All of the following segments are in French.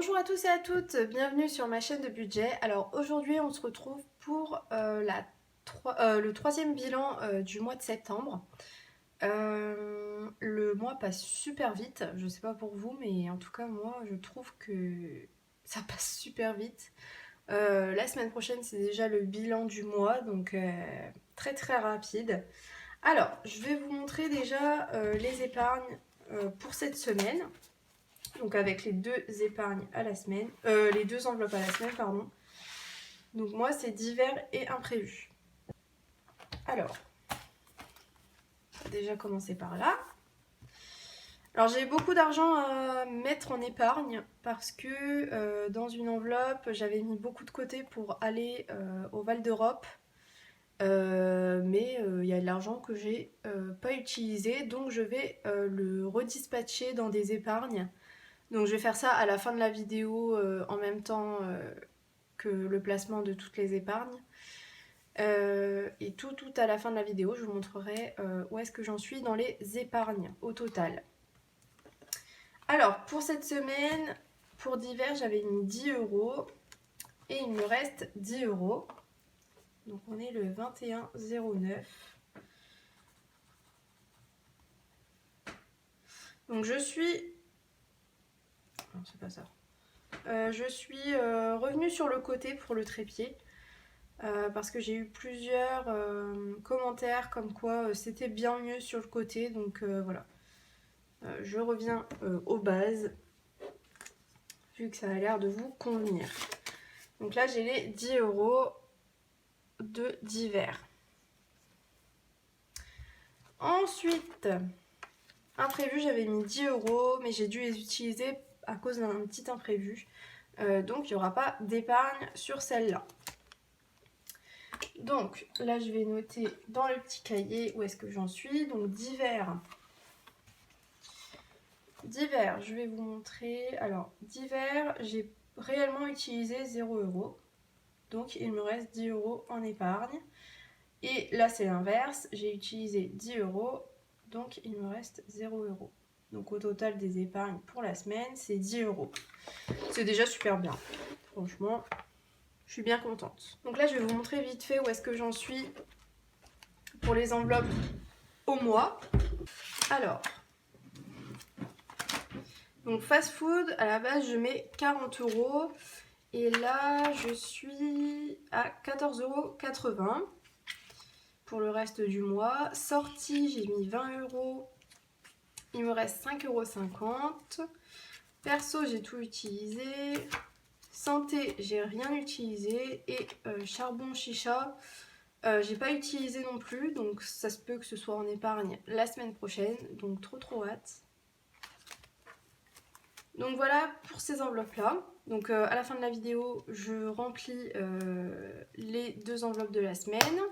Bonjour à tous et à toutes, bienvenue sur ma chaîne de budget. Alors aujourd'hui on se retrouve pour le troisième bilan du mois de septembre. Le mois passe super vite, je sais pas pour vous mais en tout cas moi je trouve que ça passe super vite. La semaine prochaine c'est déjà le bilan du mois donc très très rapide. Alors je vais vous montrer déjà les épargnes pour cette semaine. Donc avec les deux épargnes à la semaine, les deux enveloppes à la semaine, pardon. Donc moi c'est divers et imprévu. Alors, on va déjà commencer par là. Alors j'ai beaucoup d'argent à mettre en épargne parce que dans une enveloppe j'avais mis beaucoup de côté pour aller au Val d'Europe. Mais il y a de l'argent que j'ai pas utilisé, donc je vais le redispatcher dans des épargnes. Donc je vais faire ça à la fin de la vidéo en même temps que le placement de toutes les épargnes. Et tout à la fin de la vidéo, je vous montrerai où est-ce que j'en suis dans les épargnes au total. Alors pour cette semaine, pour divers, j'avais mis 10 € et il me reste 10 €. Donc on est le 21,09. Donc je suis... Non, c'est pas ça. Je suis revenue sur le côté pour le trépied. Parce que j'ai eu plusieurs commentaires comme quoi c'était bien mieux sur le côté, donc voilà. Je reviens aux bases, vu que ça a l'air de vous convenir. Donc là j'ai les 10 € de divers. Ensuite, imprévu, j'avais mis 10 €, mais j'ai dû les utiliser à cause d'un petit imprévu. Donc il n'y aura pas d'épargne sur celle-là. Donc là je vais noter dans le petit cahier où est-ce que j'en suis. Donc divers, je vais vous montrer. Alors divers, j'ai réellement utilisé 0 €. Donc il me reste 10 € en épargne. Et là c'est l'inverse, j'ai utilisé 10 €, donc il me reste 0 €. Donc au total des épargnes pour la semaine, c'est 10 €. C'est déjà super bien, franchement. Je suis bien contente. Donc là, je vais vous montrer vite fait où est-ce que j'en suis pour les enveloppes au mois. Alors, donc fast food, à la base, je mets 40 €. Et là, je suis à 14,80 € pour le reste du mois. Sortie, j'ai mis 20 €. Il me reste 5,50 €. Perso, j'ai tout utilisé. Santé, j'ai rien utilisé. Et charbon chicha, j'ai pas utilisé non plus, donc ça se peut que ce soit en épargne la semaine prochaine, donc trop hâte. Donc voilà pour ces enveloppes là. Donc à la fin de la vidéo, je remplis les deux enveloppes de la semaine.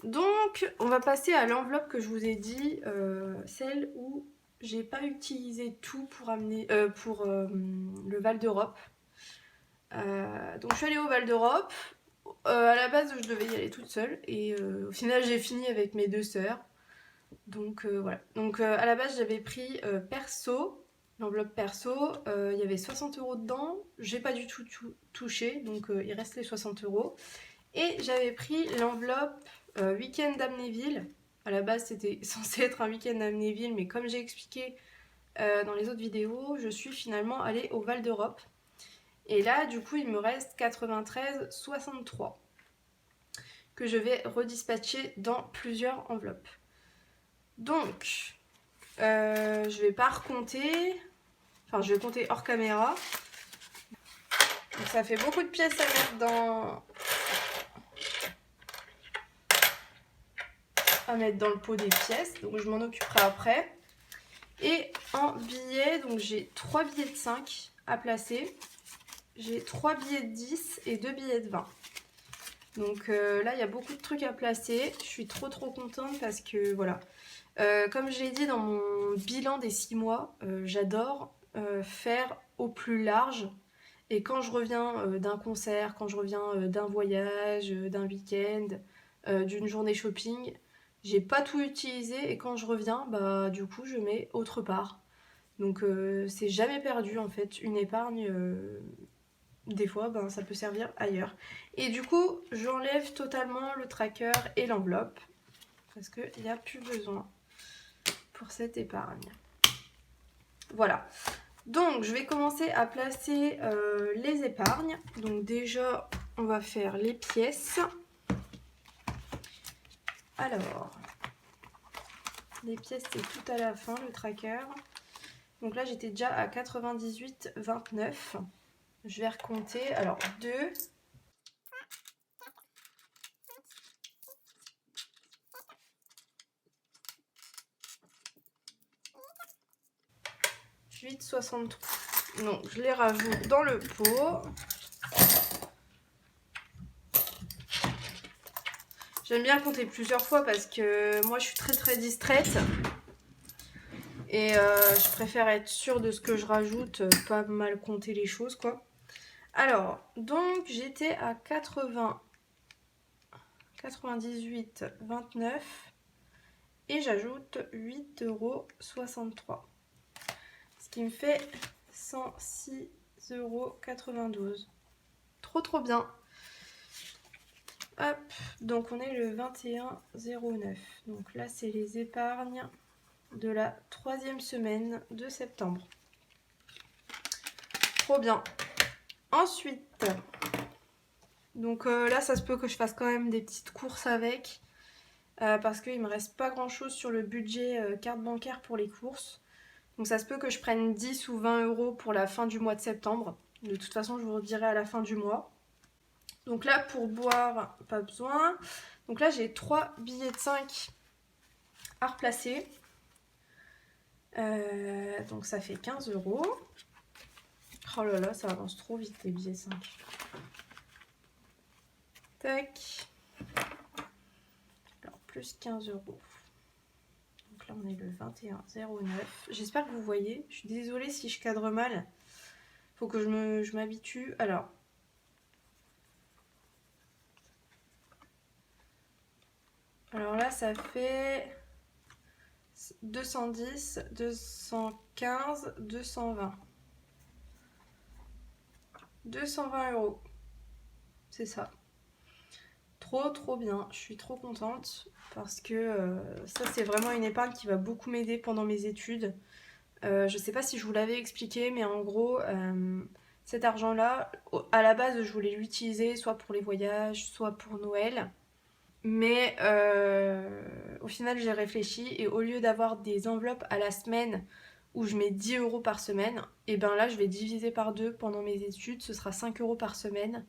Donc on va passer à l'enveloppe que je vous ai dit, celle où j'ai pas utilisé tout pour amener pour le Val d'Europe. Donc je suis allée au Val d'Europe. À la base je devais y aller toute seule et au final j'ai fini avec mes deux sœurs. Donc voilà. Donc à la base j'avais pris perso, l'enveloppe perso, il y avait 60 € dedans. J'ai pas du tout touché, donc il reste les 60 €. Et j'avais pris l'enveloppe week-end d'Amnéville. À la base c'était censé être un week-end d'Amnéville, mais comme j'ai expliqué dans les autres vidéos, je suis finalement allée au Val d'Europe. Et là, du coup, il me reste 93,63 que je vais redispatcher dans plusieurs enveloppes. Donc, je vais pas recompter. Enfin, je vais compter hors caméra. Donc, ça fait beaucoup de pièces à mettre dans le pot des pièces. Donc, je m'en occuperai après. Et en billets, donc j'ai 3 billets de 5 à placer. J'ai 3 billets de 10 et 2 billets de 20. Donc là, il y a beaucoup de trucs à placer. Je suis trop contente parce que voilà. Comme je l'ai dit dans mon bilan des 6 mois, j'adore faire au plus large. Et quand je reviens d'un concert, quand je reviens d'un voyage, d'un week-end, d'une journée shopping, j'ai pas tout utilisé et quand je reviens, bah du coup je mets autre part. Donc c'est jamais perdu en fait, une épargne, des fois ben, ça peut servir ailleurs. Et du coup j'enlève totalement le tracker et l'enveloppe parce qu'il n'y a plus besoin pour cette épargne. Voilà, donc je vais commencer à placer les épargnes. Donc déjà on va faire les pièces. Alors, les pièces c'est tout à la fin, le tracker. Donc là j'étais déjà à 98,29. Je vais recompter. Alors 2, 8,63. Donc je les rajoute dans le pot. J'aime bien compter plusieurs fois parce que moi je suis très distraite. Et je préfère être sûre de ce que je rajoute, pas mal compter les choses quoi. Alors, donc j'étais à 98,29 et j'ajoute 8,63 €. Ce qui me fait 106,92 €. Trop bien. Hop, donc on est le 21,09. Donc là c'est les épargnes de la 3e semaine de septembre. Trop bien. Ensuite, donc là ça se peut que je fasse quand même des petites courses avec. Parce qu'il me reste pas grand chose sur le budget carte bancaire pour les courses. Donc ça se peut que je prenne 10 ou 20 € pour la fin du mois de septembre. De toute façon je vous redirai à la fin du mois. Donc là pour boire, pas besoin. Donc là j'ai 3 billets de 5 à replacer. Donc ça fait 15 €. Oh là là, ça avance trop vite les billets 5. Tac. Alors plus 15 €. Donc là on est le 21,09. J'espère que vous voyez. Je suis désolée si je cadre mal. Faut que je m'habitue. Alors là ça fait 210, 215, 220. 220 €. C'est ça. Trop bien. Je suis trop contente parce que ça c'est vraiment une épargne qui va beaucoup m'aider pendant mes études. Je sais pas si je vous l'avais expliqué, mais en gros cet argent là à la base je voulais l'utiliser soit pour les voyages, soit pour Noël. Mais au final j'ai réfléchi et au lieu d'avoir des enveloppes à la semaine où je mets 10 € par semaine, et ben là je vais diviser par 2 pendant mes études, ce sera 5 € par semaine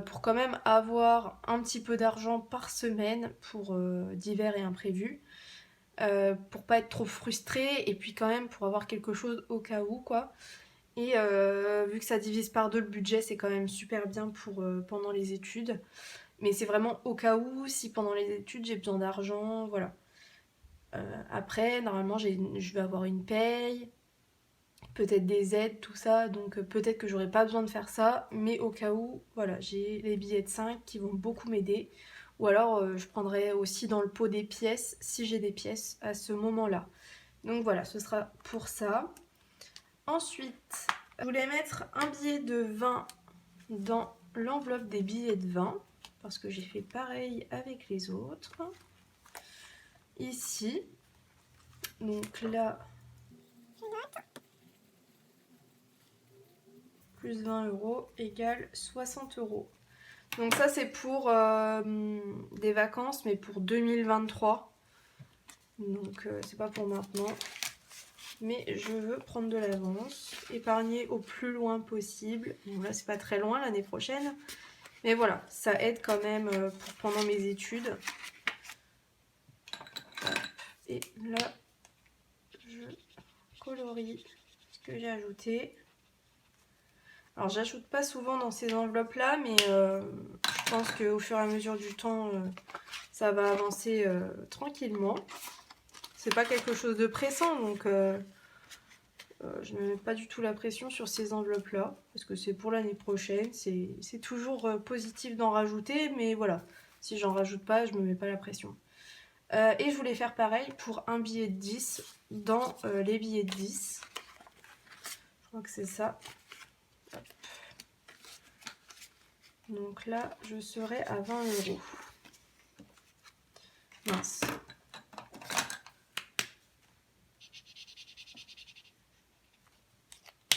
pour quand même avoir un petit peu d'argent par semaine pour divers et imprévus, pour pas être trop frustrée et puis quand même pour avoir quelque chose au cas où quoi. Et vu que ça divise par 2 le budget, c'est quand même super bien pour pendant les études. Mais c'est vraiment au cas où, si pendant les études j'ai besoin d'argent, voilà. Après, normalement, je vais avoir une paye, peut-être des aides, tout ça, donc peut-être que j'aurai pas besoin de faire ça, mais au cas où, voilà, j'ai les billets de 5 qui vont beaucoup m'aider. Ou alors, je prendrai aussi dans le pot des pièces, si j'ai des pièces à ce moment-là. Donc voilà, ce sera pour ça. Ensuite, je voulais mettre un billet de 20 dans l'enveloppe des billets de 20. Parce que j'ai fait pareil avec les autres. Ici. Donc là, plus 20 € égale 60 €. Donc ça c'est pour des vacances, mais pour 2023. Donc c'est pas pour maintenant. Mais je veux prendre de l'avance, épargner au plus loin possible. Bon là c'est pas très loin l'année prochaine. Mais voilà, ça aide quand même pour pendant mes études. Et là, je colorie ce que j'ai ajouté. Alors j'ajoute pas souvent dans ces enveloppes là, mais je pense qu'au fur et à mesure du temps, ça va avancer tranquillement. C'est pas quelque chose de pressant, donc je ne mets pas du tout la pression sur ces enveloppes là, parce que c'est pour l'année prochaine. C'est toujours positif d'en rajouter, mais voilà, si j'en rajoute pas, je me mets pas la pression. Et je voulais faire pareil pour un billet de 10 dans les billets de 10. crois que c'est ça. Hop. Donc là, je serai à 20 €. Mince.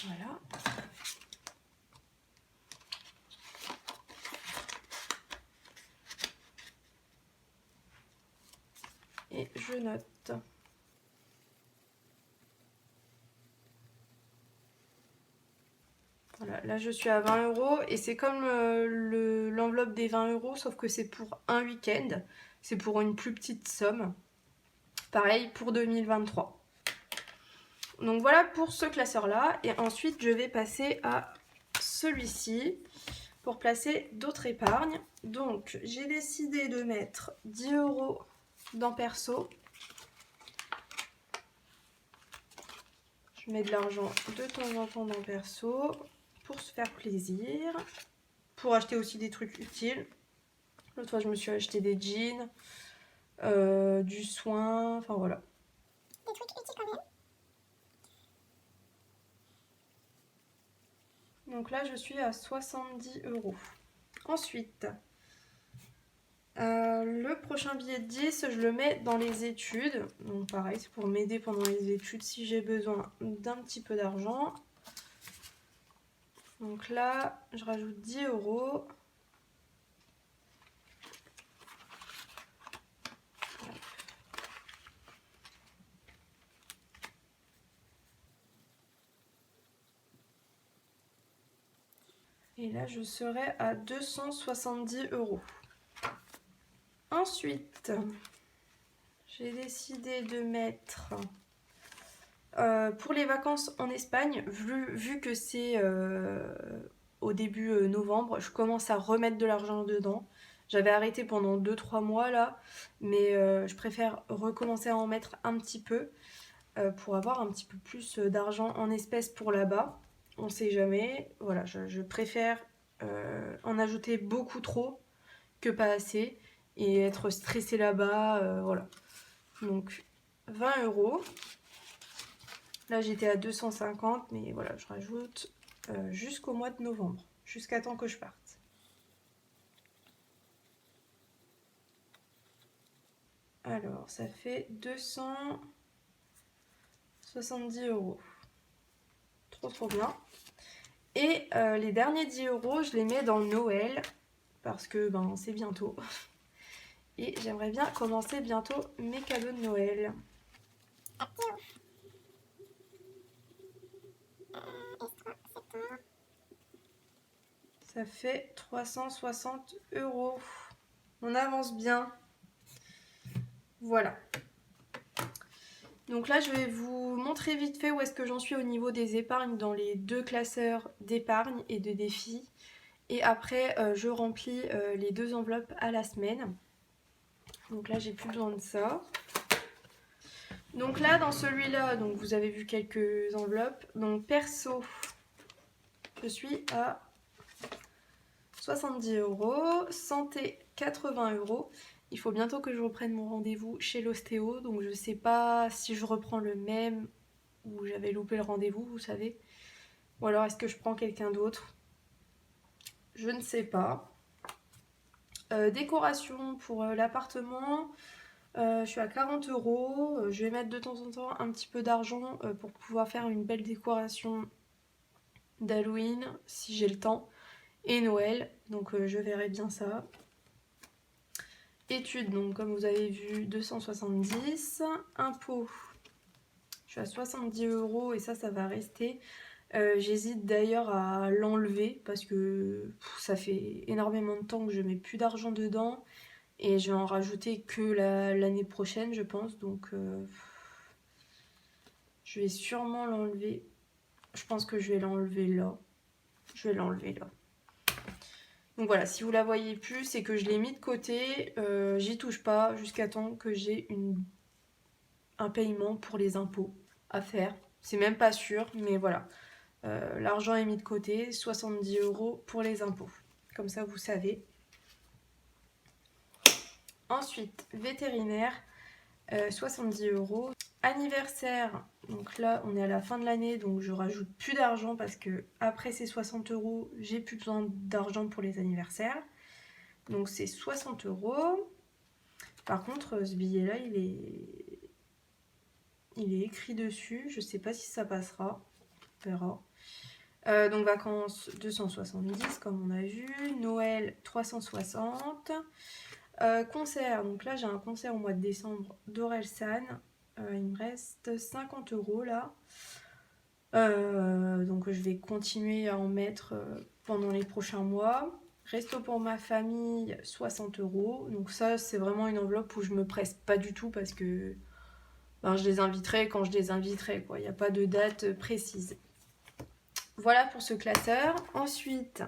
Voilà. Et je note. Voilà, là je suis à 20 € et c'est comme l'enveloppe des 20 € sauf que c'est pour un week-end. C'est pour une plus petite somme. Pareil pour 2023. Donc voilà pour ce classeur-là. Et ensuite, je vais passer à celui-ci pour placer d'autres épargnes. Donc, j'ai décidé de mettre 10 € dans perso. Je mets de l'argent de temps en temps dans perso pour se faire plaisir. Pour acheter aussi des trucs utiles. L'autre fois, je me suis acheté des jeans, du soin, enfin voilà. Des trucs utiles quand même. Donc là, je suis à 70 €. Ensuite, le prochain billet de 10, je le mets dans les études. Donc pareil, c'est pour m'aider pendant les études si j'ai besoin d'un petit peu d'argent. Donc là, je rajoute 10 €. Et là, je serai à 270 €. Ensuite, j'ai décidé de mettre, pour les vacances en Espagne, vu que c'est au début novembre, je commence à remettre de l'argent dedans. J'avais arrêté pendant 2-3 mois là, mais je préfère recommencer à en mettre un petit peu pour avoir un petit peu plus d'argent en espèces pour là-bas. On sait jamais. Voilà, je préfère en ajouter beaucoup trop que pas assez et être stressée là-bas. Voilà. Donc 20 €. Là j'étais à 250, mais voilà, je rajoute jusqu'au mois de novembre, jusqu'à temps que je parte. Alors ça fait 270 €. Trop bien. Et les derniers 10 €, je les mets dans Noël parce que ben c'est bientôt. Et j'aimerais bien commencer bientôt mes cadeaux de Noël. Ça fait 360 €. On avance bien. Voilà. Donc là, je vais vous montrer vite fait où est-ce que j'en suis au niveau des épargnes dans les deux classeurs d'épargne et de défis. Et après, je remplis les deux enveloppes à la semaine. Donc là, j'ai plus besoin de ça. Donc là, dans celui-là, donc vous avez vu quelques enveloppes. Donc perso, je suis à 70 €. Santé, 80 €. Il faut bientôt que je reprenne mon rendez-vous chez l'ostéo. Donc je sais pas si je reprends le même ou j'avais loupé le rendez-vous, vous savez. Ou alors est-ce que je prends quelqu'un d'autre? Je ne sais pas. Décoration pour l'appartement. Je suis à 40 €. Je vais mettre de temps en temps un petit peu d'argent pour pouvoir faire une belle décoration d'Halloween si j'ai le temps. Et Noël, donc je verrai bien ça. Études, donc comme vous avez vu, 270. Impôts, je suis à 70 € et ça va rester. J'hésite d'ailleurs à l'enlever parce que ça fait énormément de temps que je mets plus d'argent dedans. Et je vais en rajouter que l'année prochaine, je pense. Donc, je vais sûrement l'enlever. Je pense que je vais l'enlever là. Je vais l'enlever là. Donc voilà, si vous la voyez plus, c'est que je l'ai mis de côté. J'y touche pas jusqu'à temps que j'ai un paiement pour les impôts à faire. C'est même pas sûr, mais voilà. L'argent est mis de côté. 70 € pour les impôts. Comme ça, vous savez. Ensuite, vétérinaire, 70 €. Anniversaire, Donc là, on est à la fin de l'année, donc je rajoute plus d'argent parce que après ces 60 €, j'ai plus besoin d'argent pour les anniversaires. Donc c'est 60 €. Par contre, ce billet-là, il est écrit dessus. Je sais pas si ça passera. On verra. Donc vacances 270 comme on a vu. Noël 360. Concert. Donc là, j'ai un concert au mois de décembre d'Orelsan. Il me reste 50 € là. Donc je vais continuer à en mettre pendant les prochains mois. Resto pour ma famille, 60 €. Donc ça, c'est vraiment une enveloppe où je me presse pas du tout parce que ben, je les inviterai quand je les inviterai, quoi. Il n'y a pas de date précise. Voilà pour ce classeur. Ensuite,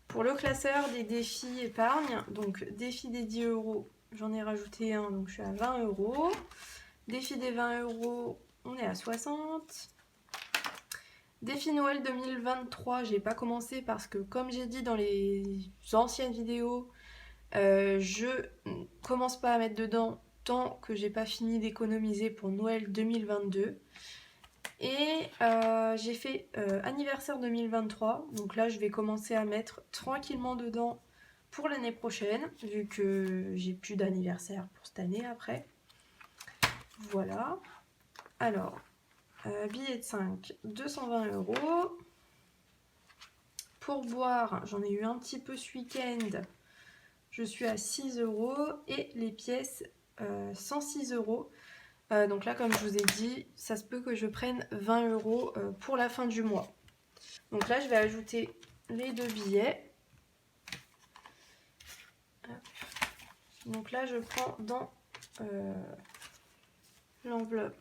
pour le classeur des défis épargne, donc défi des 10 €, j'en ai rajouté un, donc je suis à 20 €. Défi des 20 €, on est à 60. Défi Noël 2023, j'ai pas commencé parce que comme j'ai dit dans les anciennes vidéos, je commence pas à mettre dedans tant que j'ai pas fini d'économiser pour Noël 2022. Et j'ai fait anniversaire 2023, donc là je vais commencer à mettre tranquillement dedans pour l'année prochaine, vu que j'ai plus d'anniversaire pour cette année après. Voilà. Alors, billet de 5, 220 €. Pour boire, j'en ai eu un petit peu ce week-end. Je suis à 6 € et les pièces 106 €. Donc là, comme je vous ai dit, ça se peut que je prenne 20 € pour la fin du mois. Donc là, je vais ajouter les 2 billets. Donc là, je prends dans l'enveloppe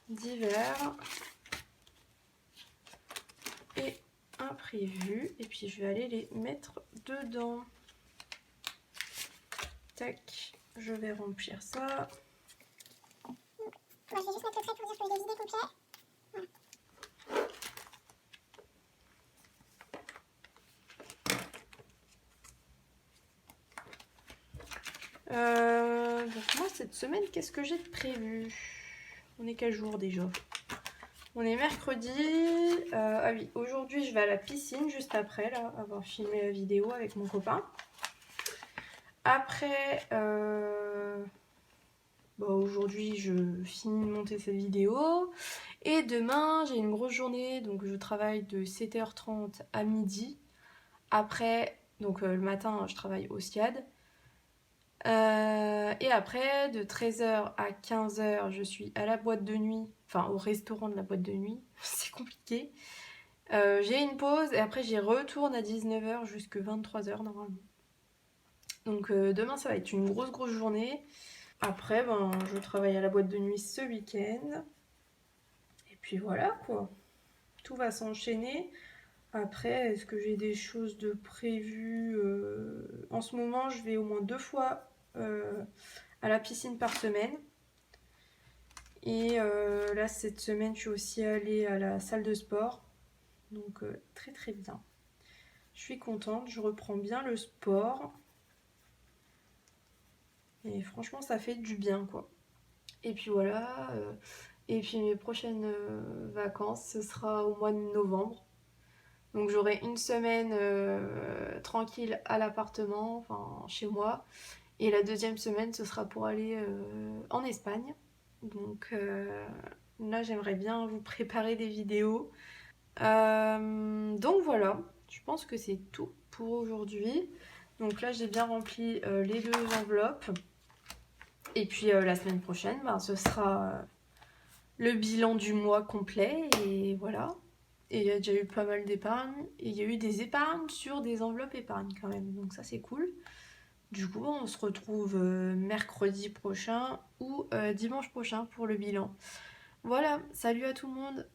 divers et imprévu. Et puis, je vais aller les mettre dedans. Tac, je vais remplir ça. Moi, je vais juste mettre le trait pour dire que je l'ai vidé complet. Donc moi, cette semaine, qu'est-ce que j'ai de prévu? On est quel jour déjà? On est mercredi. Ah oui, aujourd'hui, je vais à la piscine juste après, là, avoir filmé la vidéo avec mon copain. Après, aujourd'hui, je finis de monter cette vidéo. Et demain, j'ai une grosse journée, donc je travaille de 7h30 à midi. Après, donc le matin, je travaille au SIAD. Et après, de 13h à 15h, je suis à la boîte de nuit, enfin au restaurant de la boîte de nuit, c'est compliqué. J'ai une pause et après j'y retourne à 19h jusqu'à 23h normalement. Donc demain ça va être une grosse journée. Après je travaille à la boîte de nuit ce week-end. Et puis voilà quoi. Tout va s'enchaîner. Après, est-ce que j'ai des choses de prévues en ce moment, je vais au moins 2 fois à la piscine par semaine. Et là, cette semaine, je suis aussi allée à la salle de sport. Donc très bien. Je suis contente, je reprends bien le sport. Et franchement, ça fait du bien, quoi. Et puis voilà. Et puis mes prochaines vacances, ce sera au mois de novembre. Donc j'aurai une semaine tranquille à l'appartement, enfin chez moi. Et la deuxième semaine, ce sera pour aller en Espagne. Donc là, j'aimerais bien vous préparer des vidéos. Donc voilà, je pense que c'est tout pour aujourd'hui. Donc là, j'ai bien rempli les 2 enveloppes. Et puis la semaine prochaine, ce sera le bilan du mois complet. Et voilà. Et il y a déjà eu pas mal d'épargne. Et il y a eu des épargnes sur des enveloppes épargne quand même. Donc ça, c'est cool. Du coup, on se retrouve mercredi prochain ou dimanche prochain pour le bilan. Voilà, salut à tout le monde!